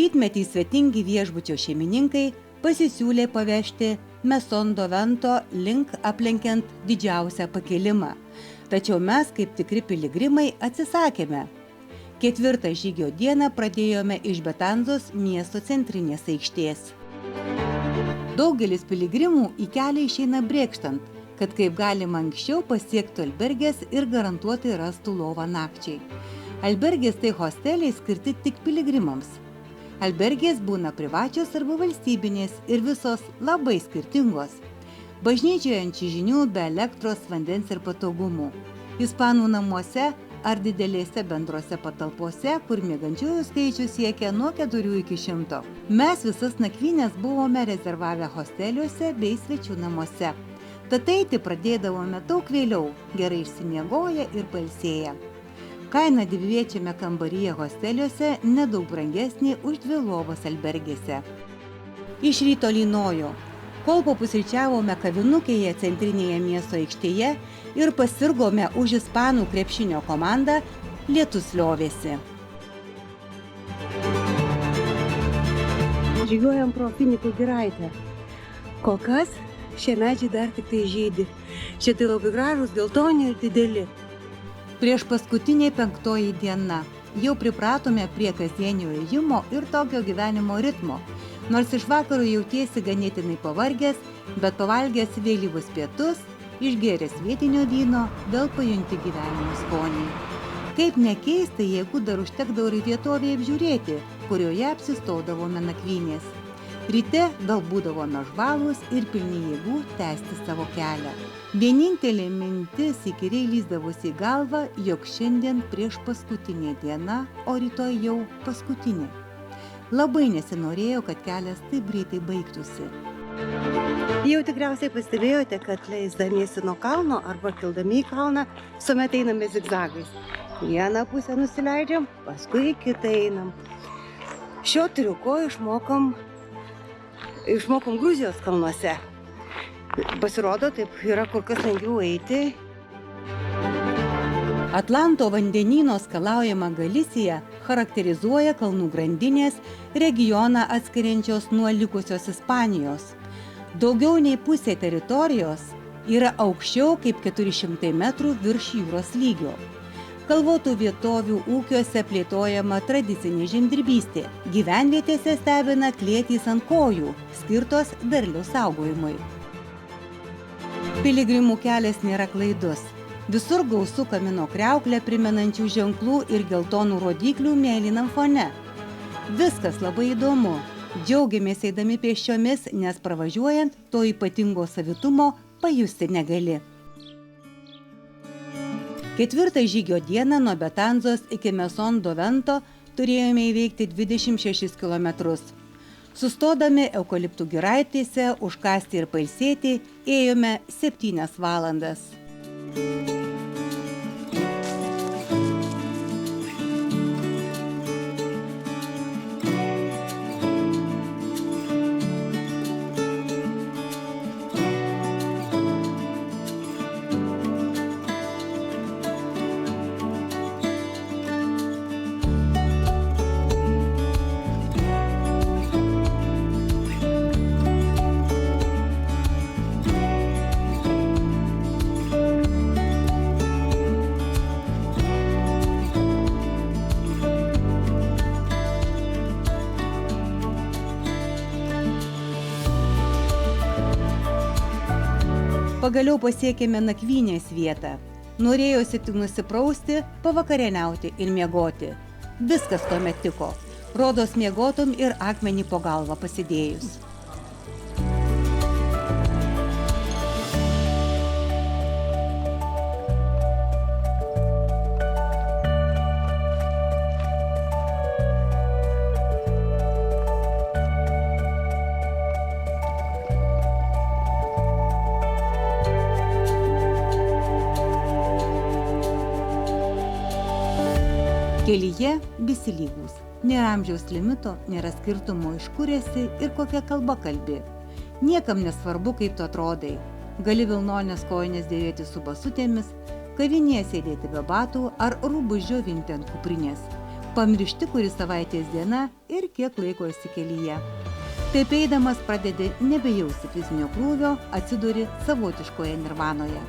rytmetį svetingi viešbučio šeimininkai pasisiūlė pavežti Maison do Vento link aplenkiant didžiausią pakilimą. Tačiau mes, kaip tikri piligrimai, atsisakėme. 4. žygio dieną pradėjome iš Betanzos miesto centrinės aikštės. Daugelis piligrimų į kelią išeina brėkštant, kad kaip galima anksčiau pasiektų albergės ir garantuotai rastų lovą nakčiai. Albergės tai hosteliai skirti tik piligrimams. Albergės būna privačios arba valstybinės ir visos labai skirtingos. Bažnyčioje ant čiužinių be elektros, vandens ir patogumų. Ispanų namuose ar didelėse bendrose patalpose, kur miegančiųjų skaičius siekia nuo 4 iki 100. Mes visas nakvynės buvome rezervavę hosteliuose bei svečių namuose. Tad eiti pradėdavome daug vėliau, gerai išsimiegoję ir pailsėję. Kaina dviviečiame kambaryje hosteliuose nedaug brangesnė už 2 lovas albergėse. Iš ryto lynojo. Kol papusryčiavome kavinukėje centrinėje miesto aikštėje ir pasirgome už ispanų krepšinio komandą, lietus liovėsi. Žygiuojam pro Finikų giraitę. Kol kas šie medžiai dar tik tai žydi. Šie tai labai gražūs, geltoni ir dideli. Prieš paskutinė 5. diena. Jau pripratome prie kasdienio ėjimo ir tokio gyvenimo ritmo. Nors iš vakaro jautiesi ganėtinai pavargęs, bet pavalgęs vėlyvus pietus, išgėręs vietinio vyno, vėl pajunti gyvenimo skonį. Kaip nekeista, jeigu dar užtekdavo ir vietovėje apžiūrėti, kurioje apsistodavome nakvynės. Ryte vėl būdavome žvalūs ir pilni jėgų tęsti savo kelią. Vienintelė mintis įkyriai lįsdavosi į galvą, jog šiandien prieš paskutinė diena, o rytoj jau paskutinė. Labai nesinorėjo, kad kelias taip greitai baigtųsi. Jau tikriausiai pastebėjote, kad leisdamiesi nuo kalno arba kildami į kalną, visuomet einame zigzagais. Vieną pusę nusileidžiam, paskui kitą einam. Šio triuko išmokom Gruzijos kalnuose. Pasirodo, taip yra kur kas lengviau eiti. Atlanto vandenyno skalaujama Galisija charakterizuoja kalnų grandinės regioną atskiriančios nuo likusios Ispanijos. Daugiau nei pusė teritorijos yra aukščiau kaip 400 metrų virš jūros lygio. Kalvotų vietovių ūkiuose plėtojama tradicinė žemdirbystė. Gyvenvietėse stebina klėtys ant kojų, skirtos derliaus saugojimui. Piligrimų kelias nėra klaidus. Visur gausu kamino kriauklę primenančių ženklų ir geltonų rodyklių mėlynam fone. Viskas labai įdomu. Džiaugiamės eidami pėsčiomis, nes pravažiuojant to ypatingo savitumo pajusti negali. 4. žygio dieną nuo Betanzos iki Maison do Vento turėjome įveikti 26 kilometrus. Sustodami eukaliptų giraitėse, užkasti ir pailsėti, ėjome 7 valandas. Pagaliau pasiekėme nakvynės vietą. Norėjosi tik nusiprausti, pavakarieniauti ir miegoti. Viskas tuomet tiko. Rodos miegotum ir akmenį po galvą pasidėjus. Kelyje visi lygūs. Nėra amžiaus limito, nėra skirtumo iš kur esi ir kokia kalba kalbi. Niekam nesvarbu, kaip tu atrodai. Gali vilnonės kojinės dėvėti su basutėmis, kavinėje sėdėti be batų ar rūbus džiovinti ant kuprinės. pamiršti kuri savaitės diena ir kiek laiko esi kelyje. Taip eidamas pradedi nebejausti fizinio krūvio, atsiduri savotiškoje nirvanoje.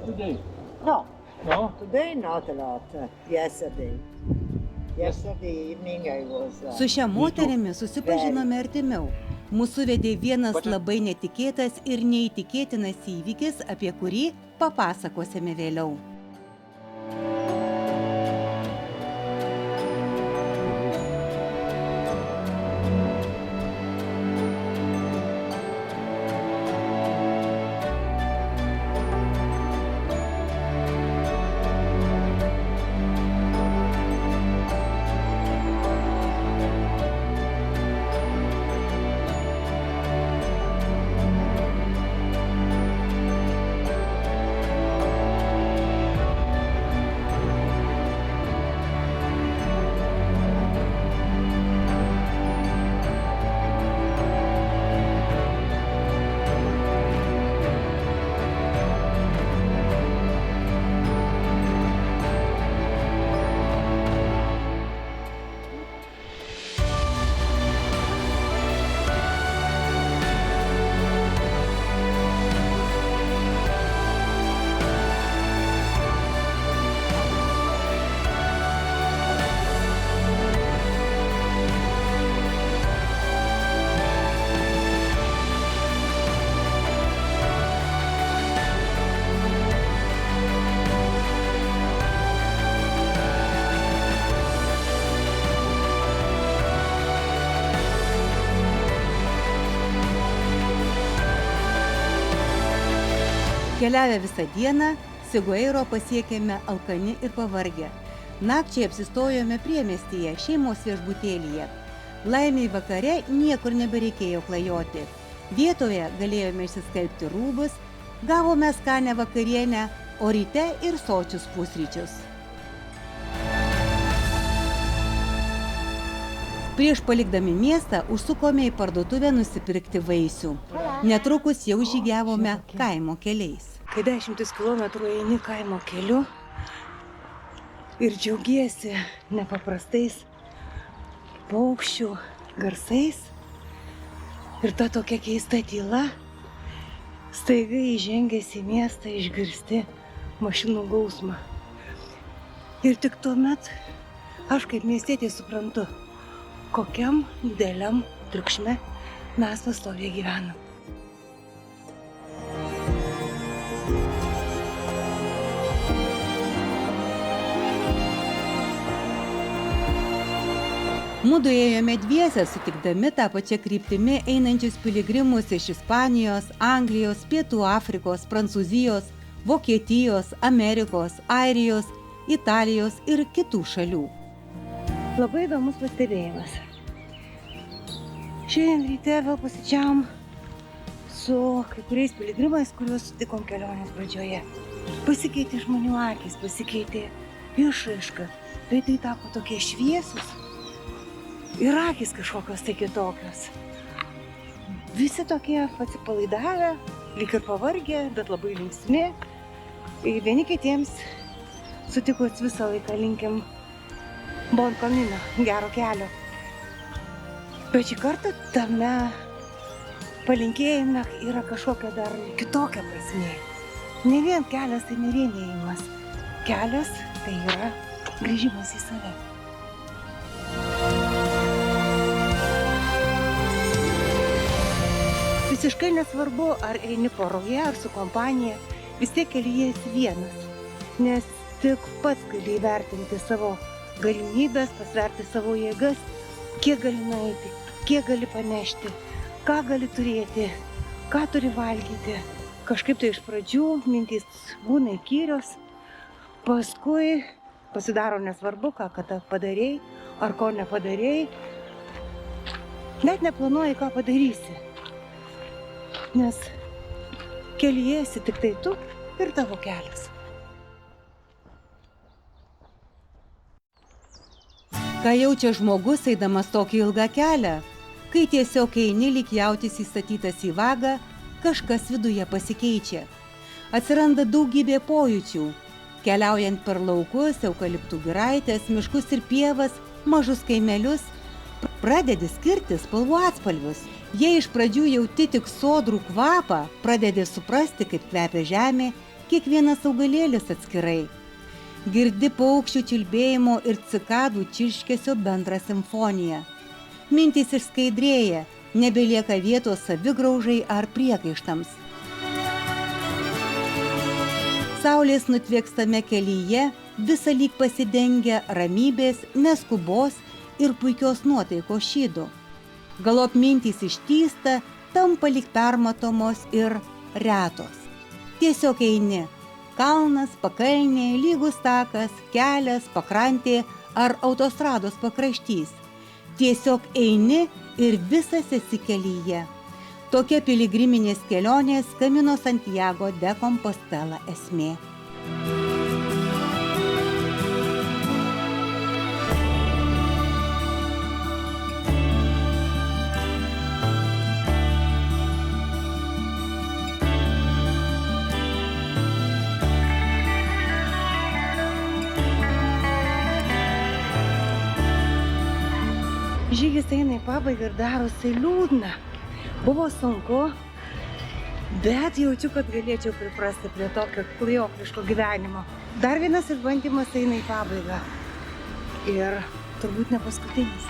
Today? No, No? today not a lot. Yesterday. Yesterday evening I was. Su šia moterimi susipažinome artimiau. Mūsų vedė vienas labai netikėtas ir neįtikėtinas įvykis, apie kurį papasakosime vėliau. Keliavę visą dieną, Sigueiro pasiekėme alkani ir pavargę. Nakčiai apsistojome priemiestyje šeimos viešbutėlyje. Laimiai vakare niekur nebereikėjo klajoti. Vietoje galėjome išsiskalbti rūbus, gavome skanią vakarienę, o ryte ir sočius pusryčius. Prieš palikdami miestą užsukome į parduotuvę nusipirkti vaisių. Netrukus jau žygiavome kaimo keliais. Kai 10 kilometrų eini kaimo keliu ir džiaugiesi nepaprastais paukščių garsais ir ta tokia keista tyla, staiga įžengęs į miestą išgirsti mašinų gausmą. Ir tik tuomet aš kaip miestietė suprantu, kokiam dideliam triukšme mes pastoviai gyvenam. Mudu ėjome dviese, sutikdami tą pačią kryptimi einančius piligrimus iš Ispanijos, Anglijos, Pietų Afrikos, Prancūzijos, Vokietijos, Amerikos, Airijos, Italijos ir kitų šalių. Labai įdomus pastebėjimas. Šiandien ryte vėl pasidžiavom su kai kuriais piligrimais, kuriuos sutikom kelionės pradžioje. Pasikeitė žmonių akys, pasikeitė išraiška, veidai tapo tokie šviesus ir akys kažkokios tai kitokios. Visi tokie atsipalaidavę, lyg ir pavargę, bet labai linksmi. Vieni kitiems sutikus visą laiką linkim bon camino, gero kelio. Bet šį kartą tame palinkėjime yra kažkokia dar kitokia prasmė. Ne vien kelias tai ne vien ėjimas. Kelias tai yra grįžimas į save. Visiškai nesvarbu, ar eini poroje, ar su kompanija, vis tiek kelyje esi vienas. Nes tik pats gali įvertinti savo galimybės, pasverti savo jėgas, kiek gali nueiti, kiek gali panešti, ką gali turėti, ką turi valgyti. Kažkaip tai iš pradžių mintys būna įkyrios, paskui pasidaro nesvarbu, ką padarei ar ko nepadarei. Net neplanuoji, ką padarysi, nes kelyje esi tik tai tu ir tavo kelias. Ką jaučia žmogus eidamas tokį ilgą kelią? Kai tiesiog eini lyg jautis įstatytas į vagą, kažkas viduje pasikeičia. Atsiranda daugybė pojūčių. Keliaujant per laukus, eukaliptų giraitės, miškus ir pievas, mažus kaimelius, pradedi skirti spalvų atspalvius. Jei iš pradžių jauti tik sodrų kvapą, pradedi suprasti, kaip kvepia žemė, kiekvienas augalėlis atskirai. Girdi paukščių čiulbėjimo ir cikadų čirškesio bendrą simfoniją. Mintys išskaidrėja, nebelieka vietos savigraužai ar priekaištams. Saulės nutviekstame kelyje visą lyg pasidengia ramybės, neskubos ir puikios nuotaikos šydu. Galop mintys ištįsta, tampa lyg permatomos ir retos. Tiesiog eini. Kalnas, pakalnė, lygus takas, kelias, pakrantė ar autostrados pakraštys. Tiesiog eini ir visas esi kelyje. Tokia piligriminės kelionės Camino Santiago de Compostela esmė. Žygis eina į pabaigą ir darosi liūdna. Buvo sunku, bet jaučiu, kad galėčiau priprasti prie tokio klajokliško gyvenimo. Dar vienas išbandymas eina į pabaigą. Ir turbūt ne paskutinis.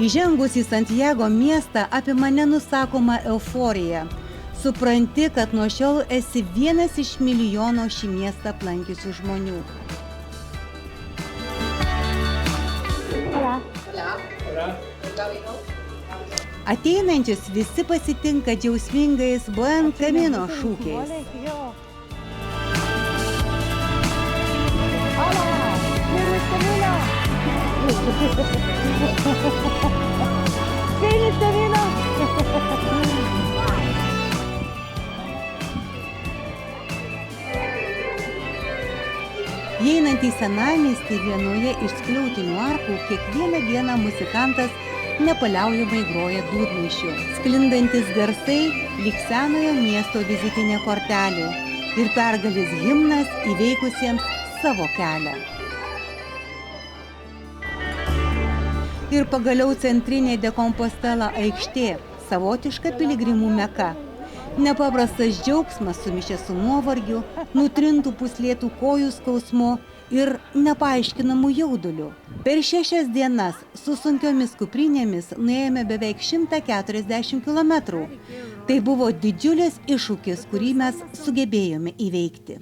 Įžengus į Santiago miestą apima nenusakoma euforija. Supranti, kad nuo šiol esi vienas iš milijono šį miestą aplankiusių žmonių. Ateinančius visi pasitinka džiausmingais Buen Camino šūkiais. Įeinant į senamiestį vienoje iš skliautinių arkų, kiekvieną dieną muzikantas nepaliaujamai groja dūdmaišiu. Sklindantis garsai lyg senojo miesto vizitinė kortelė. ir pergalės himnas įveikusiems savo kelią. Ir pagaliau centrinė De Compostela aikštė, savotiška piligrimų meka. Nepaprastas džiaugsmas sumišęs su nuovargiu, nutrintų puslėtų kojų skausmu ir nepaaiškinamų jauduliu. Per 6 dienas su sunkiomis kuprinėmis nuėjome beveik 140 km. Tai buvo didžiulis iššūkis, kurį mes sugebėjome įveikti.